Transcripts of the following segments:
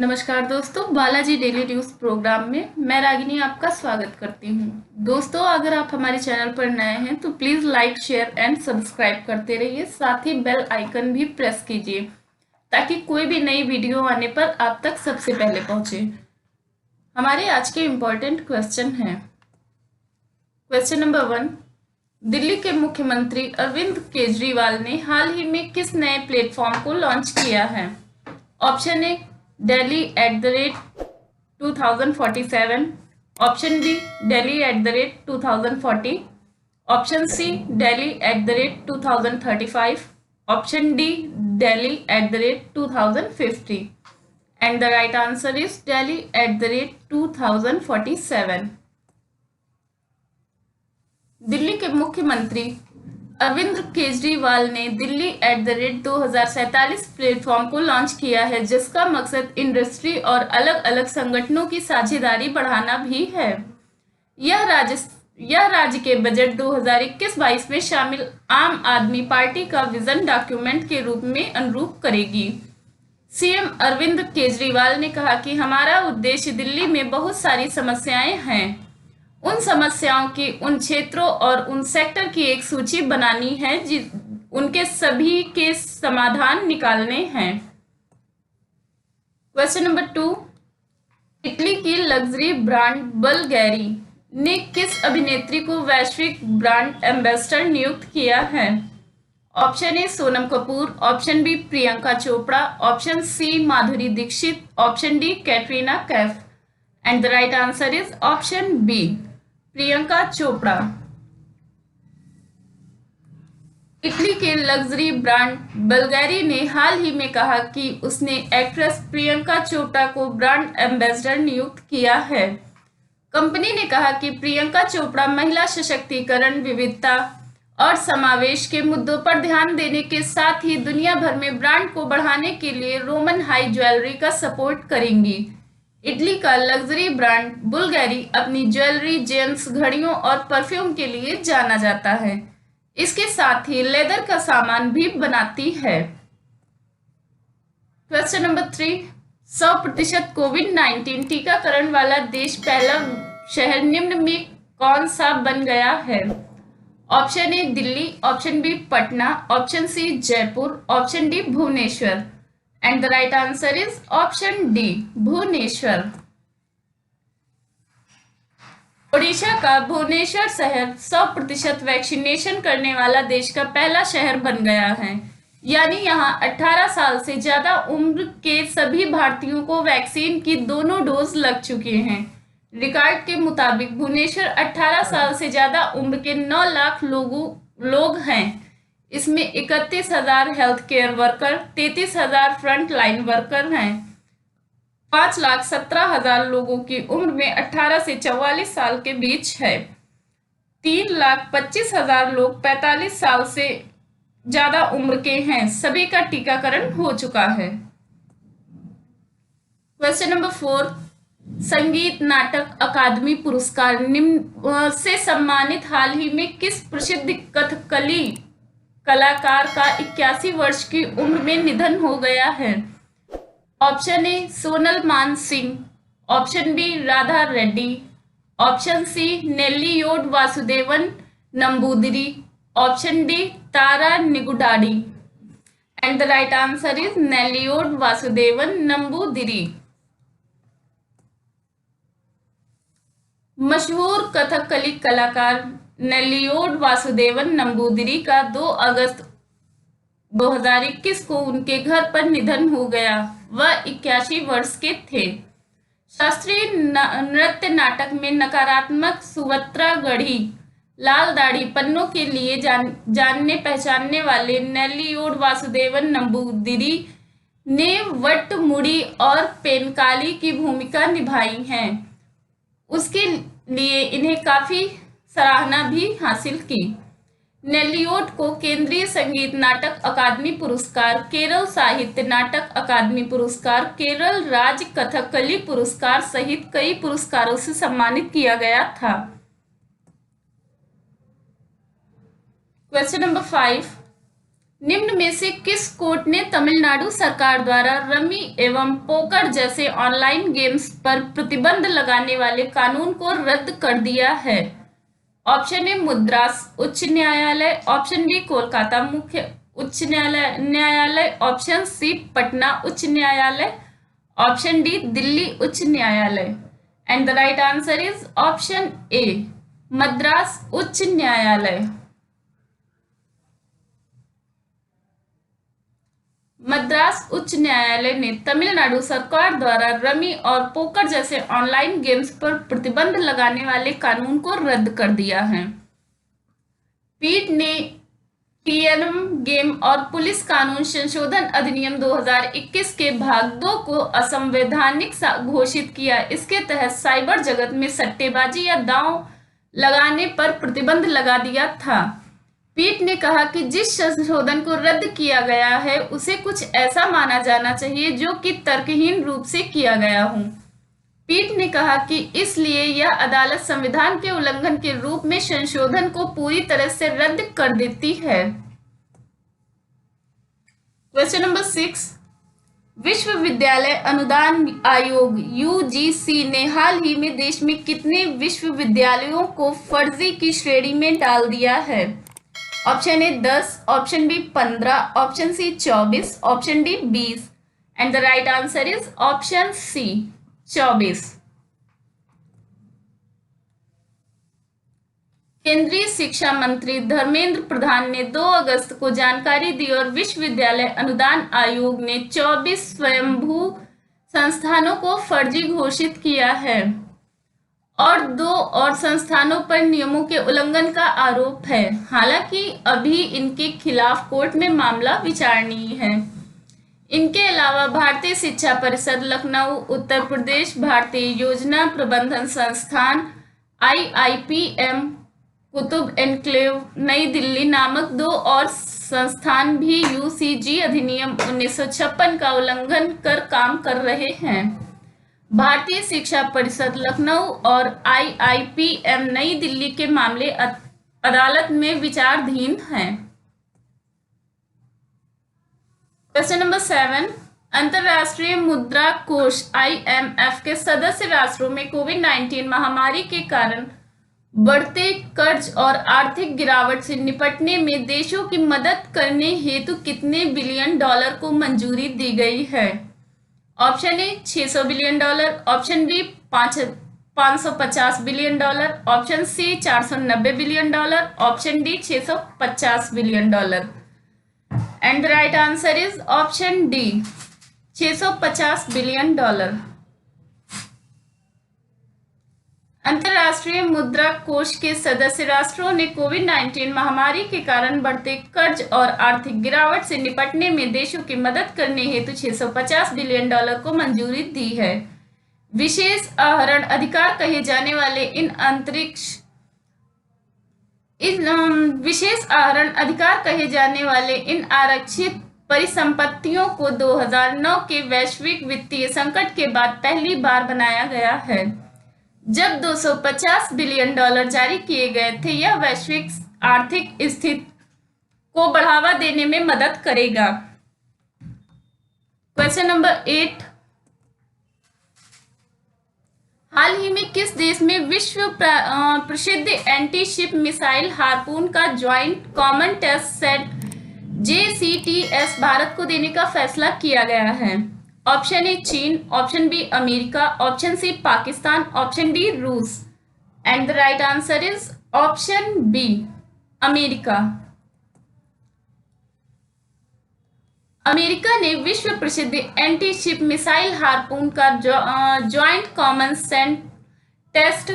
नमस्कार दोस्तों, Balaji daily news programme में मैं रागिनी आपका स्वागत करती हूं। दोस्तों, अगर आप हमारे चैनल पर नए हैं तो please like, share and subscribe करते रहिए। साथ ही बेल आइकन भी प्रेस कीजिए ताकि कोई भी नई वीडियो आने पर आप तक सबसे पहले पहुंचे। हमारे आज के इम्पोर्टेंट क्वेश्चन हैं। क्वेश्चन नंबर 1, दिल्ली के मुख्यमंत्री अरविंद केजरीवाल ने हाल ही में किस नए प्लेटफॉर्म को लॉन्च किया है? Option A, Delhi@2047, option B, Delhi@2040, option C, Delhi@2035, option D, Delhi@2050 and the right answer is Delhi@2047। Delhi के मुख्यमंत्री अरविंद केजरीवाल ने Delhi@2047 प्लेटफॉर्म को लॉन्च किया है, जिसका मकसद इंडस्ट्री और अलग अलग संगठनों की साझेदारी बढ़ाना भी है। यह राज्य के बजट 2021-22 में शामिल आम आदमी पार्टी का विजन डॉक्यूमेंट के रूप में अनुरूप करेगी। सीएम अरविंद केजरीवाल ने कहा कि हमारा उद्देश्य दिल्ली में बहुत सारी समस्याएं हैं। उन समस्याओं की, उन क्षेत्रों और उन सेक्टर की एक सूची बनानी है उनके सभी के समाधान निकालने हैं। क्वेश्चन नंबर 2, इटली की लग्जरी ब्रांड बल्गैरी ने किस अभिनेत्री को वैश्विक ब्रांड एम्बेसडर नियुक्त किया है? Option A, Sonam Kapoor, option B, Priyanka Chopra, option C, Madhuri Dixit, option D, Katrina Kaif and the right answer is option B, Priyanka Chopra. Italy के लग्जरी ब्रांड बल्गैरी ने हाल ही में कहा कि उसने एक्ट्रेस प्रियंका चोपड़ा को ब्रांड एम्बेसडर नियुक्त किया है। कंपनी ने कहा कि प्रियंका चोपड़ा महिला सशक्तिकरण, विविधता और समावेश के मुद्दों पर ध्यान देने के साथ ही दुनिया भर में ब्रांड को बढ़ाने के लिए रोमन हाई ज्वेलरी का सपोर्ट करेंगी। इटली का लग्जरी ब्रांड बुल्गैरी अपनी ज्वेलरी, जेम्स, घड़ियों और परफ्यूम के लिए जाना जाता है। इसके साथ ही लेदर का सामान भी बनाती है। क्वेश्चन नंबर 3, 100% कोविड-19 टीकाकरण वाला देश पहला शहर निम्न में कौन सा बन गया है? Option A, Delhi, option B, Patna, option C, Jaipur, option D, Bhubaneswar and the right answer is option D, Bhubaneswar. Odisha का भुवनेश्वर शहर 100% वैक्सीनेशन करने वाला देश का पहला शहर बन गया है। यानी यहाँ 18 साल से ज्यादा उम्र के सभी भारतीयों को वैक्सीन की दोनों डोज लग चुके हैं। रिकॉर्ड के मुताबिक भुवनेश्वर 18 साल से ज्यादा उम्र के 9 लाख लोग हैं। इसमें 31,000 health care worker, 33,000 front line worker हैं। 5,17,000 लोगों की उम्र में 18 से 44 साल के बीच है। 3,25,000 लोग 45 साल से ज्यादा उम्र के हैं। सभी का टीकाकरण हो चुका है। क्वेश्चन नंबर 4, संगीत नाटक अकादमी पुरस्कार निम्न से सम्मानित हाल ही में किस प्रसिद्ध कथकली कलाकार का 81 वर्ष की उम्र में निधन हो गया है? Option A, Sonal Mansingh, option B, Radha Reddy, option C, Nelliyode Vasudevan Namboodiri, option D, Tara Nigudadi and the right answer is Nelliyode Vasudevan Namboodiri. मशहूर कथकली कलाकार नेल्लियोड वासुदेवन नंबूदिरी का 2 अगस्त 2021 को उनके घर पर निधन हो गया। वह 81 वर्ष के थे। शास्त्रीय नृत्य नाटक में नकारात्मक सुवत्रा गढ़ी, लाल दाढ़ी पन्नों के लिए जानने पहचानने वाले नेल्लियोड वासुदेवन नंबूदिरी ने वट्टमुड़ी और पेनकाली की भूमिका निभाई है। उसके लिए इन्हें काफी सराहना भी हासिल की। नेल्लियोड को केंद्रीय संगीत नाटक अकादमी पुरस्कार, केरल साहित्य नाटक अकादमी पुरस्कार, केरल राज्य कथकली पुरस्कार सहित कई पुरस्कारों से सम्मानित किया गया था। क्वेश्चन नंबर 5, निम्न में से किस कोर्ट ने तमिलनाडु सरकार द्वारा रमी एवं पोकर जैसे ऑनलाइन गेम्स पर प्रतिबंध लगाने वाले कानून को रद्द कर दिया है? ऑप्शन ए मद्रास उच्च न्यायालय, ऑप्शन बी कोलकाता मुख्य उच्च न्यायालय, ऑप्शन सी पटना उच्च न्यायालय, ऑप्शन डी दिल्ली उच्च न्यायालय। And the right answer is option A Madras उच्च न्यायालय। मद्रास उच्च न्यायालय ने तमिलनाडु सरकार द्वारा रमी और पोकर जैसे ऑनलाइन गेम्स पर प्रतिबंध लगाने वाले कानून को रद्द कर दिया है। पीठ ने टीएनएम गेम और पुलिस कानून संशोधन अधिनियम 2021 के भाग 2 को असंवैधानिक घोषित किया। इसके तहत साइबर जगत में सट्टेबाजी या दांव लगाने पर प्रतिबंध लगा दिया था। पीठ ने कहा कि जिस संशोधन को रद्द किया गया है उसे कुछ ऐसा माना जाना चाहिए जो कि तर्कहीन रूप से किया गया हो। पीठ ने कहा कि इसलिए यह अदालत संविधान के उल्लंघन के रूप में संशोधन को पूरी तरह से रद्द कर देती है। क्वेश्चन नंबर 6, विश्वविद्यालय अनुदान आयोग यूजीसी ने हाल ही में देश में कितने विश्वविद्यालयों को फर्जी की श्रेणी में डाल दिया है? Option A 10, option B 15, option C 24, option D 20। And the right answer is option C 24। केंद्रीय शिक्षा मंत्री धर्मेंद्र प्रधान ने 2 अगस्त को जानकारी दी और विश्वविद्यालय अनुदान आयोग ने 24 स्वयंभू संस्थानों को फर्जी घोषित किया है और 2 और संस्थानों पर नियमों के उल्लंघन का आरोप है। हालांकि अभी इनके खिलाफ कोर्ट में मामला विचारणीय है। इनके अलावा भारतीय शिक्षा परिषद लखनऊ, उत्तर प्रदेश भारतीय योजना प्रबंधन संस्थान IIPM, कुतुब एनक्लेव नई दिल्ली नामक 2 और संस्थान भी UCG अधिनियम 1956 का उल्लंघन कर काम कर रहे हैं। भारतीय शिक्षा परिषद लखनऊ और IIPM नई दिल्ली के मामले अदालत में विचाराधीन हैं। क्वेश्चन नंबर 7, अंतर्राष्ट्रीय मुद्रा कोष IMF के सदस्य राष्ट्रों में कोविड-19 महामारी के कारण बढ़ते कर्ज और आर्थिक गिरावट से निपटने में देशों की मदद करने हेतु कितने बिलियन डॉलर को मंजूरी दी गई है? Option A 600 billion dollar, option B 550 billion dollar, option C 490 billion dollar, option D 650 billion dollar. And the right answer is option D 650 billion dollar. अंतर्राष्ट्रीय मुद्रा कोष के सदस्य राष्ट्रों ने कोविड-19 महामारी के कारण बढ़ते कर्ज और आर्थिक गिरावट से निपटने में देशों की मदद करने हेतु 650 बिलियन डॉलर को मंजूरी दी है। विशेष आहरण अधिकार कहे जाने वाले इन आरक्षित परिसंपत्तियों को 2009 के वैश्विक वित्तीय संकट के बाद पहली बार बनाया गया है, जब 250 बिलियन डॉलर जारी किए गए थे। यह वैश्विक आर्थिक स्थिति को बढ़ावा देने में मदद करेगा। क्वेश्चन नंबर 8, हाल ही में किस देश में विश्व प्रसिद्ध एंटी शिप मिसाइल हार्पून का joint common test set JCTS भारत को देने का फैसला किया गया है? ऑप्शन ए चीन, option B America, option C Pakistan, option D रूस। And the right answer is option B America. America ने विश्व प्रसिद्ध एंटी शिप मिसाइल हार्पून का joint common set test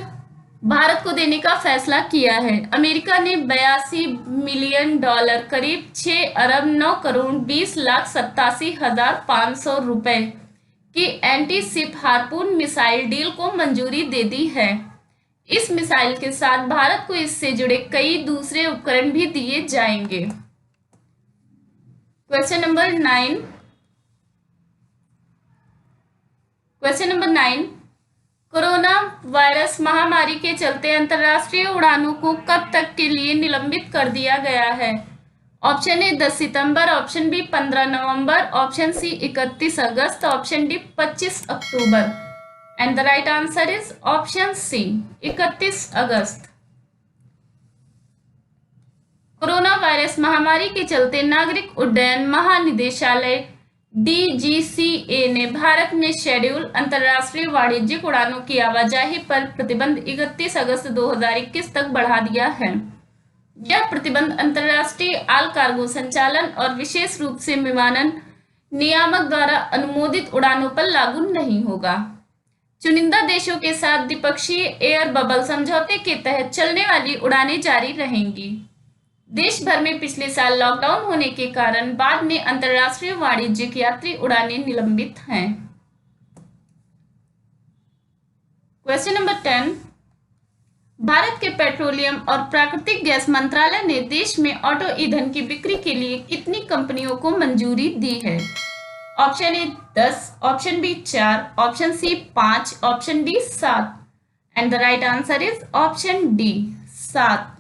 Bharat को देने का फैसला किया है। अमेरिका ने 82 मिलियन डॉलर करीब 6 अरब 9 करोड़ 20,87,500 रुपए की anti ship harpoon missile deal को मंजूरी दे दी है। इस मिसाइल के साथ भारत को इससे जुड़े कई दूसरे उपकरण भी दिए जाएंगे। क्वेश्चन नंबर 9, कोरोना वायरस महामारी के चलते अंतर्राष्ट्रीय उड़ानों को कब तक के लिए निलंबित कर दिया गया है? ऑप्शन ए 10 सितंबर, ऑप्शन बी 15 नवंबर, ऑप्शन सी 31 अगस्त, ऑप्शन डी 25 अक्टूबर। And the right answer is option C 31 अगस्त। कोरोना वायरस महामारी के चलते नागरिक उड्डयन महानिदेशालय DGCA ने भारत में शेड्यूल अंतर्राष्ट्रीय वाणिज्यिक उड़ानों की आवाजाही पर प्रतिबंध 31 अगस्त 2021 तक बढ़ा दिया है। यह प्रतिबंध अंतर्राष्ट्रीय आल कार्गो संचालन और विशेष रूप से विमानन नियामक द्वारा अनुमोदित उड़ानों पर लागू नहीं होगा। चुनिंदा देशों के साथ द्विपक्षीय एयर बबल समझौते के तहत चलने वाली उड़ानें जारी रहेंगी। देश भर में पिछले साल लॉकडाउन होने के कारण बाद में अंतर्राष्ट्रीय वाणिज्यिक यात्री उड़ानें निलंबित हैं। क्वेश्चन नंबर 10, भारत के पेट्रोलियम और प्राकृतिक गैस मंत्रालय ने देश में ऑटो ईंधन की बिक्री के लिए कितनी कंपनियों को मंजूरी दी है? Option A 10, option B 4, option C 5, option D 7। And the right answer is option D 7।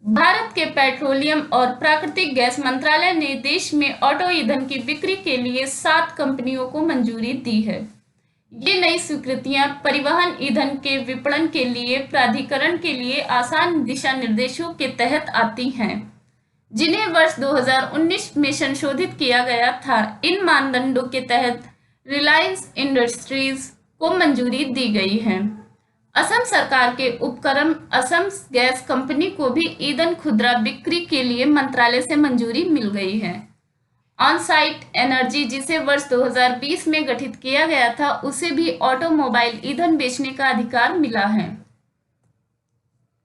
भारत के पेट्रोलियम और प्राकृतिक गैस मंत्रालय ने देश में ऑटो ईंधन की बिक्री के लिए 7 कंपनियों को मंजूरी दी है। ये नई स्वीकृतियां परिवहन ईंधन के विपणन के लिए प्राधिकरण के लिए आसान दिशा निर्देशों के तहत आती हैं, जिन्हें वर्ष 2019 में संशोधित किया गया था। इन मानदंडों के तहत रिलायंस इंडस्ट्रीज को मंजूरी दी गई है। असम सरकार के उपक्रम असम गैस कंपनी को भी ईंधन खुदरा बिक्री के लिए मंत्रालय से मंजूरी मिल गई है। ऑन साइट एनर्जी, जिसे वर्ष 2020 में गठित किया गया था, उसे भी ऑटोमोबाइल ईंधन बेचने का अधिकार मिला है।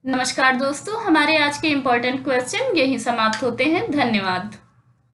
नमस्कार दोस्तों, हमारे आज के इम्पोर्टेंट क्वेश्चन यहीं समाप्त होते हैं। धन्यवाद।